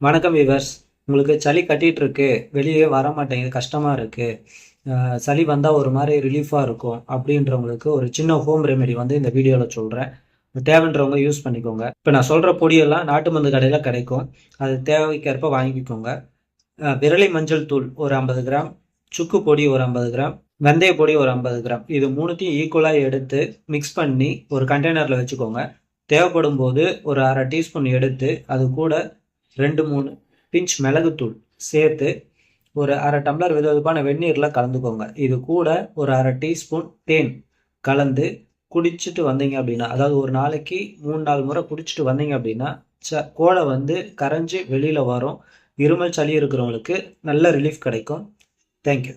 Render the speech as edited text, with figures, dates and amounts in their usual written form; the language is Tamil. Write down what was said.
வணக்கம் வீவர்ஸ். உங்களுக்கு சளி கட்டிட்டு இருக்கு, வெளியே வர மாட்டேங்குது, கஷ்டமாக இருக்குது, சளி வந்தால் ஒரு மாதிரி ரிலீஃபாக இருக்கும் அப்படின்றவங்களுக்கு ஒரு சின்ன ஹோம் ரெமெடி வந்து இந்த வீடியோவில் சொல்கிறேன். தேவைன்றவங்க யூஸ் பண்ணிக்கோங்க. இப்போ நான் சொல்கிற பொடியெல்லாம் நாட்டு மருந்து கடையில் கிடைக்கும். அது தேவைக்கேற்ப வாங்கிக்கோங்க. விரலி மஞ்சள் தூள் ஒரு 50 கிராம், சுக்கு பொடி ஒரு 50 கிராம், வெந்தய பொடி ஒரு 50 கிராம், இது மூணுத்தையும் ஈக்குவலாக எடுத்து மிக்ஸ் பண்ணி ஒரு கண்டெய்னரில் வச்சுக்கோங்க. தேவைப்படும் போது ஒரு அரை டீஸ்பூன் எடுத்து அது கூட 2-3 பிஞ்ச் மிளகுத்தூள் சேர்த்து ஒரு அரை டம்ளர் வெதுவெதுப்பான வெந்நீரில் கலந்துக்கோங்க. இது கூட ஒரு அரை டீஸ்பூன் தேன் கலந்து குடிச்சிட்டு வந்தீங்க அப்படின்னா, அதாவது ஒரு நாளைக்கு 3-4 முறை குடிச்சிட்டு வந்தீங்க அப்படின்னா கோழை வந்து கரைஞ்சி வெளியில் வரும். இருமல் சளி இருக்கிறவங்களுக்கு நல்ல ரிலீஃப் கிடைக்கும். தேங்க்யூ.